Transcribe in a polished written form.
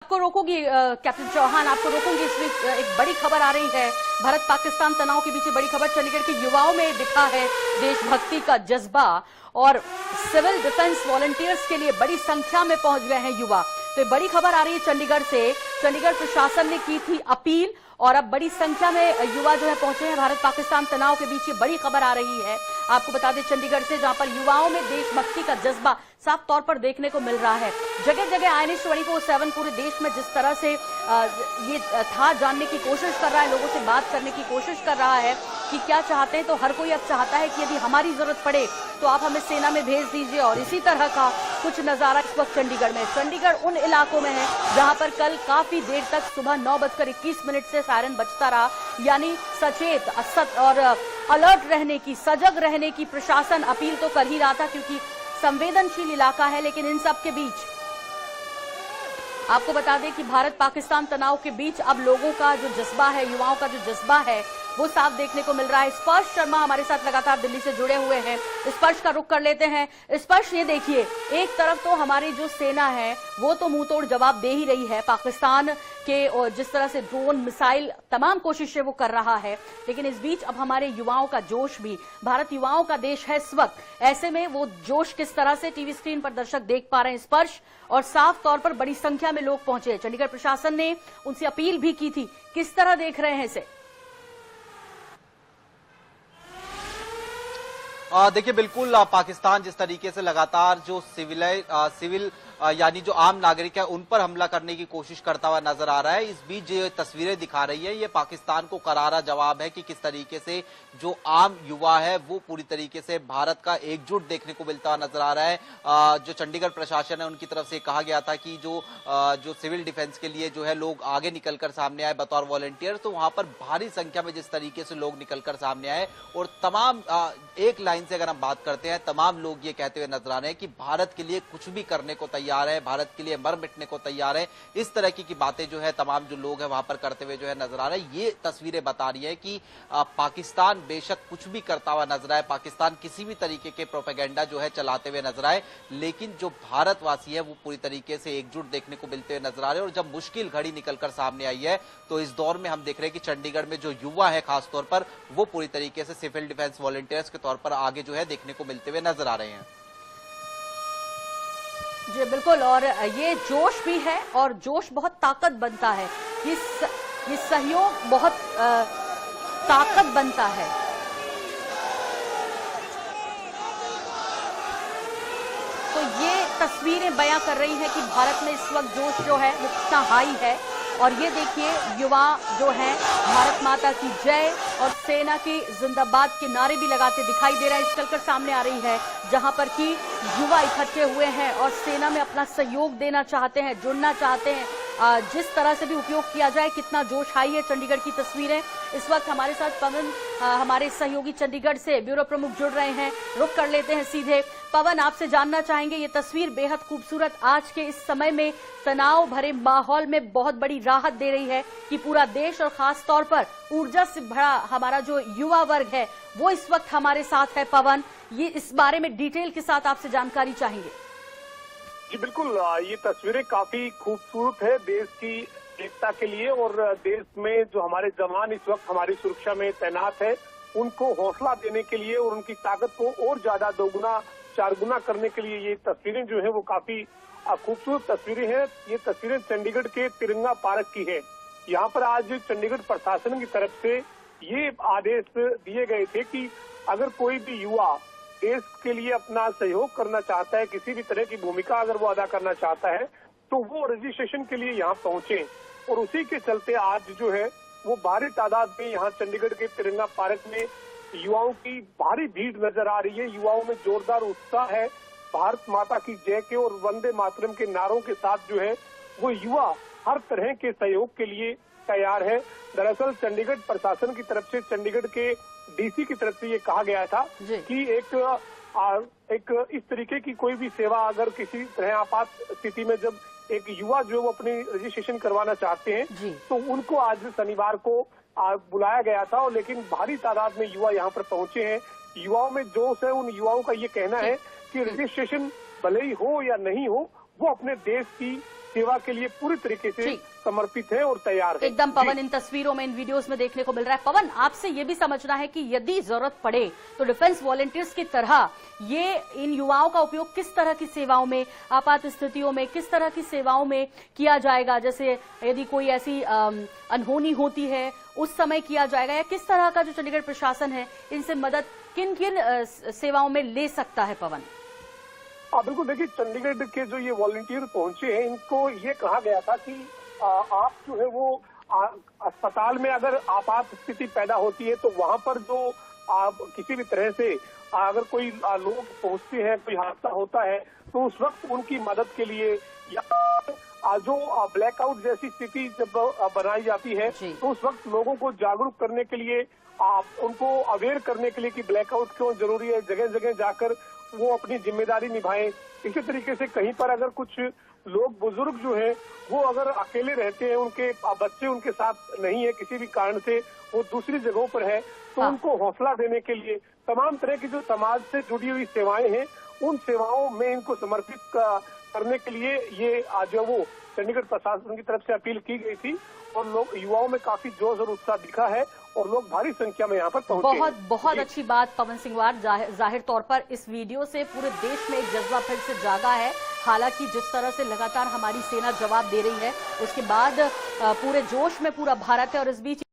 आपको रोकूंगी कैप्टन चौहान, आपको रोकूंगी। इस बीच एक बड़ी खबर आ रही है, भारत पाकिस्तान तनाव के बीच बड़ी खबर। चंडीगढ़ के युवाओं में दिखा है देशभक्ति का जज्बा और सिविल डिफेंस वॉलंटियर्स के लिए बड़ी संख्या में पहुंच गए हैं युवा। तो बड़ी खबर आ रही है चंडीगढ़ से। चंडीगढ़ प्रशासन ने की थी अपील और अब बड़ी संख्या में युवा जो है पहुंचे हैं। भारत पाकिस्तान तनाव के बीच ये बड़ी खबर आ रही है, आपको बता दें चंडीगढ़ से, जहां पर युवाओं में देशभक्ति का जज्बा साफ तौर पर देखने को मिल रहा है। जगह जगह INS 24/7 पूरे देश में जिस तरह से ये था जानने की कोशिश कर रहा है, लोगों से बात करने की कोशिश कर रहा है कि क्या चाहते हैं। तो हर कोई अब चाहता है कि यदि हमारी जरूरत पड़े तो आप हमें सेना में भेज दीजिए। और इसी तरह का कुछ नजारा इस वक्त चंडीगढ़ में। चंडीगढ़ उन इलाकों में है जहां पर कल काफी देर तक सुबह 9:21 से सायरन बजता रहा, यानी सचेत और अलर्ट रहने की, सजग रहने की प्रशासन अपील तो कर ही रहा था, क्योंकि संवेदनशील इलाका है। लेकिन इन सब के बीच आपको बता दें कि भारत पाकिस्तान तनाव के बीच अब लोगों का जो जज्बा है, युवाओं का जो जज्बा है, वो साफ देखने को मिल रहा है। स्पर्श शर्मा हमारे साथ लगातार दिल्ली से जुड़े हुए हैं, स्पर्श का रुख कर लेते हैं। स्पर्श, ये देखिए, एक तरफ तो हमारी जो सेना है वो तो मुंह तोड़ जवाब दे ही रही है पाकिस्तान के, और जिस तरह से ड्रोन, मिसाइल, तमाम कोशिशें वो कर रहा है। लेकिन इस बीच अब हमारे युवाओं का जोश भी, भारत युवाओं का देश है इस वक्त, ऐसे में वो जोश किस तरह से टीवी स्क्रीन पर दर्शक देख पा रहे हैं स्पर्श, और साफ तौर पर बड़ी संख्या में लोग पहुंचे। चंडीगढ़ प्रशासन ने उनसे अपील भी की थी, किस तरह देख रहे हैं इसे? देखिए, बिल्कुल पाकिस्तान जिस तरीके से लगातार जो सिविल यानी जो आम नागरिक है उन पर हमला करने की कोशिश करता हुआ नजर आ रहा है। इस बीच जो तस्वीरें दिखा रही है ये पाकिस्तान को करारा जवाब है कि किस तरीके से जो आम युवा है वो पूरी तरीके से भारत का एकजुट देखने को मिलता हुआ नजर आ रहा है। जो चंडीगढ़ प्रशासन है उनकी तरफ से कहा गया था कि जो सिविल डिफेंस के लिए जो है लोग आगे निकलकर सामने आए बतौर वॉलंटियर, तो वहां पर भारी संख्या में जिस तरीके से लोग निकलकर सामने आए और तमाम एक लाइन से अगर हम बात करते हैं, तमाम लोग ये कहते हुए नजर आ रहे हैं कि भारत के लिए कुछ भी करने को तैयार है, भारत के लिए मर मिटने को तैयार है। इस तरह की बातें जो है तमाम जो लोग हैं वहां पर करते हुए जो है नजर आ रहे हैं। ये तस्वीरें बता रही है कि पाकिस्तान बेशक कुछ भी करता हुआ नजर आए, पाकिस्तान किसी भी तरीके के प्रोपेगेंडा जो है चलाते हुए नजर आए, लेकिन जो भारतवासी है वो पूरी तरीके से एकजुट देखने को मिलते हुए नजर आ रहे हैं। और जब मुश्किल घड़ी निकलकर सामने आई है तो इस दौर में हम देख रहे हैं कि चंडीगढ़ में जो युवा है खासतौर पर वो पूरी तरीके से सिविल डिफेंस वॉलंटियर्स के तौर पर आगे जो है देखने को मिलते हुए नजर आ रहे हैं। जी बिल्कुल, और ये जोश भी है और जोश बहुत ताकत बनता है, ये सहयोग बहुत ताकत बनता है। तो ये तस्वीरें बयां कर रही हैं कि भारत में इस वक्त जोश जो है वो कितना हाई है। और ये देखिए, युवा जो है भारत माता की जय और सेना की जिंदाबाद के नारे भी लगाते दिखाई दे रहा है। निकलकर सामने आ रही है जहां पर कि युवा इकट्ठे हुए हैं और सेना में अपना सहयोग देना चाहते हैं, जुड़ना चाहते हैं। जिस तरह से भी उपयोग किया जाए, कितना जोश हाई है। चंडीगढ़ की तस्वीरें इस वक्त हमारे साथ पवन, हमारे सहयोगी चंडीगढ़ से ब्यूरो प्रमुख जुड़ रहे हैं, रुक कर लेते हैं सीधे। पवन, आपसे जानना चाहेंगे, ये तस्वीर बेहद खूबसूरत आज के इस समय में तनाव भरे माहौल में बहुत बड़ी राहत दे रही है कि पूरा देश और खास तौर पर ऊर्जा से भरा हमारा जो युवा वर्ग है वो इस वक्त हमारे साथ है। पवन, ये इस बारे में डिटेल के साथ आपसे जानकारी चाहेंगे। जी बिल्कुल, ये तस्वीरें काफी खूबसूरत है देश की एकता के लिए, और देश में जो हमारे जवान इस वक्त हमारी सुरक्षा में तैनात है उनको हौसला देने के लिए और उनकी ताकत को और ज्यादा दोगुना चारगुना करने के लिए ये तस्वीरें जो है वो काफी खूबसूरत तस्वीरें हैं। ये तस्वीरें चंडीगढ़ के तिरंगा पार्क की है। यहाँ पर आज चंडीगढ़ प्रशासन की तरफ से ये आदेश दिए गए थे कि अगर कोई भी युवा देश के लिए अपना सहयोग करना चाहता है, किसी भी तरह की भूमिका अगर वो अदा करना चाहता है, तो वो रजिस्ट्रेशन के लिए यहाँ पहुंचे। और उसी के चलते आज जो है वो भारी तादाद में यहाँ चंडीगढ़ के तिरंगा पार्क में युवाओं की भारी भीड़ नजर आ रही है। युवाओं में जोरदार उत्साह है, भारत माता की जय के और वंदे मातरम के नारों के साथ जो है वो युवा हर तरह के सहयोग के लिए तैयार है। दरअसल चंडीगढ़ प्रशासन की तरफ से, चंडीगढ़ के DC की तरफ से ये कहा गया था कि एक इस तरीके की कोई भी सेवा अगर किसी तरह आपात स्थिति में जब एक युवा जो वो अपनी रजिस्ट्रेशन करवाना चाहते हैं तो उनको आज शनिवार को बुलाया गया था। और लेकिन भारी तादाद में युवा यहाँ पर पहुंचे हैं। युवाओं में जोश है। उन युवाओं का ये कहना है कि रजिस्ट्रेशन भले ही हो या नहीं हो, वो अपने देश की सेवा के लिए पूरी तरीके से ठीक। समर्पित है और तैयार है। एकदम जी। पवन, इन तस्वीरों में, इन वीडियोस में देखने को मिल रहा है। पवन, आपसे ये भी समझना है कि यदि जरूरत पड़े तो डिफेंस वॉलंटियर्स की तरह ये इन युवाओं का उपयोग किस तरह की सेवाओं में, आपात स्थितियों में, किस तरह की सेवाओं में किया जाएगा? जैसे यदि कोई ऐसी अनहोनी होती है उस समय किया जाएगा, या किस तरह का जो चंडीगढ़ प्रशासन है इनसे मदद किन किन सेवाओं में ले सकता है? पवन, बिल्कुल, देखिए, चंडीगढ़ के जो ये वॉलंटियर पहुंचे हैं, इनको ये कहा गया था कि आप जो है वो अस्पताल में अगर आपात स्थिति पैदा होती है तो वहां पर जो किसी भी तरह से अगर कोई लोग पहुंचते हैं, कोई हादसा होता है, तो उस वक्त उनकी मदद के लिए, या जो ब्लैकआउट जैसी स्थिति जब बनाई जाती है तो उस वक्त लोगों को जागरूक करने के लिए, उनको अवेयर करने के लिए कि ब्लैकआउट क्यों जरूरी है, जगह जगह जाकर वो अपनी जिम्मेदारी निभाएं। इसी तरीके से कहीं पर अगर कुछ लोग, बुजुर्ग जो हैं, वो अगर अकेले रहते हैं, उनके बच्चे उनके साथ नहीं है, किसी भी कारण से वो दूसरी जगहों पर है, तो उनको हौसला देने के लिए तमाम तरह की जो समाज से जुड़ी हुई सेवाएं हैं, उन सेवाओं में इनको समर्पित करने के लिए ये जो वो चंडीगढ़ प्रशासन की तरफ से अपील की गई थी, और लोग, युवाओं में काफी जोश और उत्साह दिखा है और लोग भारी संख्या में यहाँ पर पहुंचे। बहुत अच्छी बात पवन सिंहवार, जाहिर तौर पर इस वीडियो से पूरे देश में एक जज्बा फिर से जागा है। हालांकि जिस तरह से लगातार हमारी सेना जवाब दे रही है, उसके बाद पूरे जोश में पूरा भारत है, और इस बीच